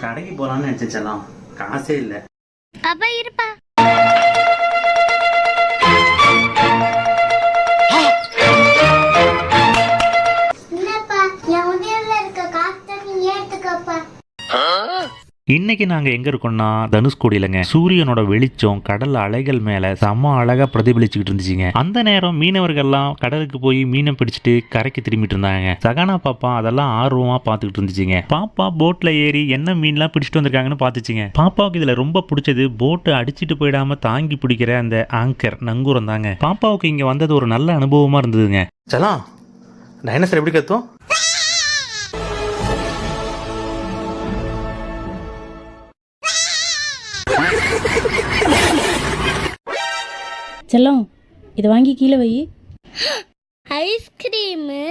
கடைக்கு போலான்னு நினைச்சலாம், காசே இல்ல. அப்பா இருப்பா. இல்லப்பா, என் உதவில இருக்க காசை நீ ஏத்துக்கப்பா. இன்னைக்கு நாங்கள் எங்கே இருக்கோம்னா தனுஷ்கோடியிலங்க. சூரியனோட வெளிச்சம் கடல் அலைகள் மேலே செம்ம அழகாக பிரதிபலிச்சுக்கிட்டு இருந்துச்சுங்க. அந்த நேரம் மீனவர்கள்லாம் கடலுக்கு போய் மீனை பிடிச்சிட்டு கரைக்கு திரும்பிட்டு இருந்தாங்க. சகானா பாப்பா அதெல்லாம் ஆர்வமாக பார்த்துக்கிட்டு இருந்துச்சுங்க. பாப்பா போட்டில் ஏறி என்ன மீன்லாம் பிடிச்சிட்டு வந்திருக்காங்கன்னு பார்த்துச்சுங்க. பாப்பாவுக்கு இதில் ரொம்ப பிடிச்சது போட்டு அடிச்சுட்டு போயிடாம தாங்கி பிடிக்கிற அந்த ஆங்கர் நங்கூரம் தாங்க. பாப்பாவுக்கு இங்கே வந்தது ஒரு நல்ல அனுபவமாக இருந்ததுங்க. சலாம், டைனோசர் எப்படி கத்தும்? செல்லம், இதை வாங்கி கீழே வை. ஐஸ்கிரீமு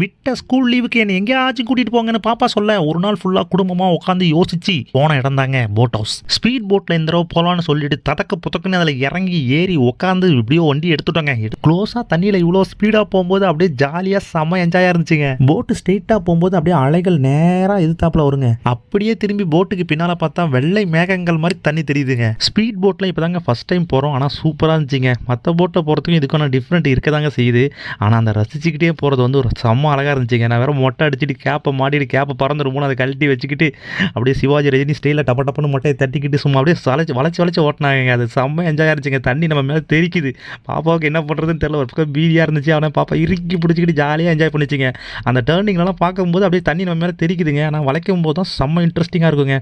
விட்ட ஸ்கூல் லீவுக்கு என்னை எங்கேயாச்சும் கூட்டிட்டு போங்கன்னு பாப்பா சொல்ல ஒரு நாள் ஃபுல்லா குடும்பமா உட்காந்து யோசிச்சு போன இடம் தாங்க போட் ஹவுஸ். ஸ்பீட் போட்ல இந்த தடவை போலான்னு சொல்லிட்டு ததக்க புத்தக்குன்னு அதில் இறங்கி ஏறி உட்காந்து இப்படியோ வண்டி எடுத்துட்டாங்க. க்ளோஸா தண்ணியில இவ்வளோ ஸ்பீடா போகும்போது அப்படியே ஜாலியா செம்ம என்ஜாயா இருந்துச்சுங்க. போட்டு ஸ்ட்ரெயிட்டா போகும்போது அப்படியே அலைகள் நேரா எதிர்த்தாப்புல வருங்க. அப்படியே திரும்பி போட்டுக்கு பின்னால பார்த்தா வெள்ளை மேகங்கள் மாதிரி தண்ணி தெரியுதுங்க. ஸ்பீட் போட்ல இப்பதாங்க ஃபர்ஸ்ட் டைம் போறோம். ஆனா சூப்பரா இருந்துச்சுங்க. மற்ற போட்டை போறதுக்கும் இதுக்கான டிஃப்ரெண்ட் இருக்கதாங்க செய்யுது. ஆனா அந்த ரசிச்சுக்கிட்டே போறது வந்து ஒரு செம்ம அழகா இருந்துச்சுங்க. நான் வேற மொட்டை அடிச்சுட்டு கேப்பை மாட்டிட்டு கேப்பை பறந்துருமோ அதை கழட்டி வச்சுக்கிட்டு அப்படியே சிவாஜி ரஜினி ஸ்டைலில் டப்ப டப்புன்னு மொட்டையை தட்டிக்கிட்டு சும்மா அப்படியே வளைச்சு ஓட்டினாங்க. அது செம்ம என்ஜாயாக இருந்துச்சுங்க. தண்ணி நம்ம மேலே தெரிக்குது. பாப்பாவுக்கு என்ன பண்ணுறதுன்னு தெரியல. ஒரு பக்கம் பீதியாக இருந்துச்சு. அவனை பாப்பா இறுக்கி பிடிச்சிக்கிட்டு ஜாலியாக என்ஜாய் பண்ணிச்சுங்க. அந்த டேர்னிங்லாம் பார்க்கும்போது அப்படியே தண்ணி நம்ம மேலே தெரிக்குதுங்க. ஆனால் வளைக்கும் போது தான் செம்ம இன்ட்ரெஸ்டிங்காக இருக்குங்க.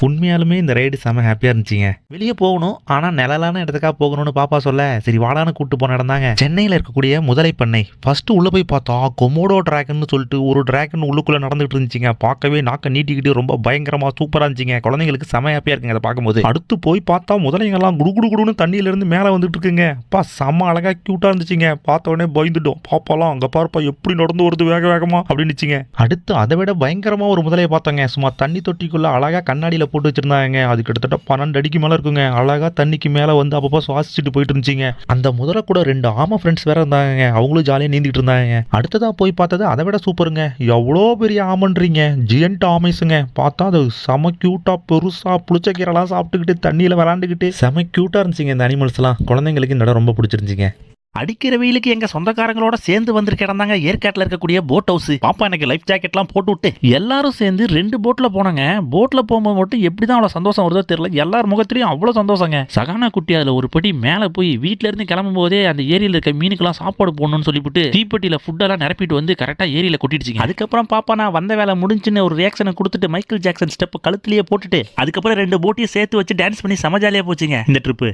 உண்மையாலுமே இந்த ரைடு செம்ம ஹாப்பியாக இருந்துச்சுங்க. வெளியே போகணும், ஆனால் நிழலான இடத்துக்காக போகணும்னு பாப்பா சொல்ல சரி வாடான்னு கூப்பிட்டு போன இடம் தாங்க சென்னையில் இருக்கக்கூடிய முதலை பண்ணை. ஃபர்ஸ்ட் உள்ள போய் பார்த்தா கொமோடோ டிராகன் சொல்லிட்டு ஒரு டிராகன் உள்ளுக்குள்ள நடந்துட்டு இருந்துச்சுங்க. பார்க்கவே நாக்க நீட்டிக்கிட்டு ரொம்ப பயங்கரமா சூப்பராக இருந்துச்சுங்க. குழந்தைங்களுக்கு செம ஹாப்பியாக இருக்குங்க அதை பார்க்கும்போது. அடுத்து போய் பார்த்தா முதலைங்கெல்லாம் குடுகுடுன்னு தண்ணியில இருந்து மேலே வந்துட்டு இருக்குங்க. அப்பா செம்ம அழகா கியூட்டா இருந்துச்சுங்க. பார்த்த உடனே பயந்துட்டோம். பாப்பாலாம் அங்க பார்ப்பா எப்படி நடந்து வருது வேக வேகமா அப்படின்னுச்சுங்க. அடுத்து அதை விட பயங்கரமா ஒரு முதலையை பார்த்தாங்க. சும்மா தண்ணி தொட்டிக்குள்ள அழகா கண்ணாடியில போட்டு வச்சிருந்தாங்க. அது கிட்டத்தட்ட 12 அடிக்கு மேல இருக்குங்க. அழகா தண்ணிக்கு மேல வந்து அப்பப்போ சுவாசிச்சுட்டு போயிட்டு இருந்துச்சுங்க. அந்த முதலை கூட 2 ஆமை ஃப்ரெண்ட்ஸ் வேற இருந்தாங்க. அவங்களும் ஜாலியா நீந்திட்டு இருந்தாங்க. அடுத்ததா போய் பார்த்தது அதை விட சூப்பருங்க. எவ்வளோ பெரிய ஆமன்றீங்க, ஜியன்ட் ஆமைஸுங்க. பார்த்தா அது செம கியூட்டா பெருசா புளிச்ச கீரைலாம் சாப்பிட்டுக்கிட்டு தண்ணியில விளாண்டுக்கிட்டு செம கியூட்டா இருந்துச்சுங்க. இந்த அனிமல்ஸ் எல்லாம் குழந்தைங்களுக்கு இந்த இடம் ரொம்ப பிடிச்சிருந்துச்சுங்க. அடிக்கிற வெயிலுக்கு எங்க சொந்தக்காரங்களோட சேர்ந்து வந்திருக்க இடம் தாங்க ஏற்காட்டில் இருக்கக்கூடிய போட் ஹவுஸ். பாப்பா எனக்கு லைஃப் ஜாக்கெட்லாம் போட்டு விட்டு எல்லாரும் சேர்ந்து 2 போட்ல போனாங்க. போட்ல போகும்போது மட்டும் எப்படிதான் அவ்வளவு சந்தோஷம் வருதோ தெரியல. எல்லார் முகத்திலையும் அவ்வளவு சந்தோஷங்க. சகானா குட்டி அதுல ஒரு படி மேல போய் வீட்டுல இருந்து கிளம்பும் போதே அந்த ஏரியில இருக்க மீனுக்கெல்லாம் சாப்பாடு போடணும்னு சொல்லிவிட்டு தீப்பெட்டியில ஃபுட்டெல்லாம் நிரப்பிட்டு வந்து கரெக்டா ஏரியில கொட்டிடுச்சுங்க. அதுக்கப்புறம் பாப்பா நான் வந்த வேலை முடிஞ்சுன்னு ஒரு ரியாக்ஷனை கொடுத்துட்டு மைக்கேல் ஜாக்சன் ஸ்டெப் கழுத்துலயே போட்டுட்டு அதுக்கப்புறம் 2 போட்டையும் சேர்த்து வச்சு டான்ஸ் பண்ணி சம ஜாலியா போச்சுங்க இந்த ட்ரிப்பு.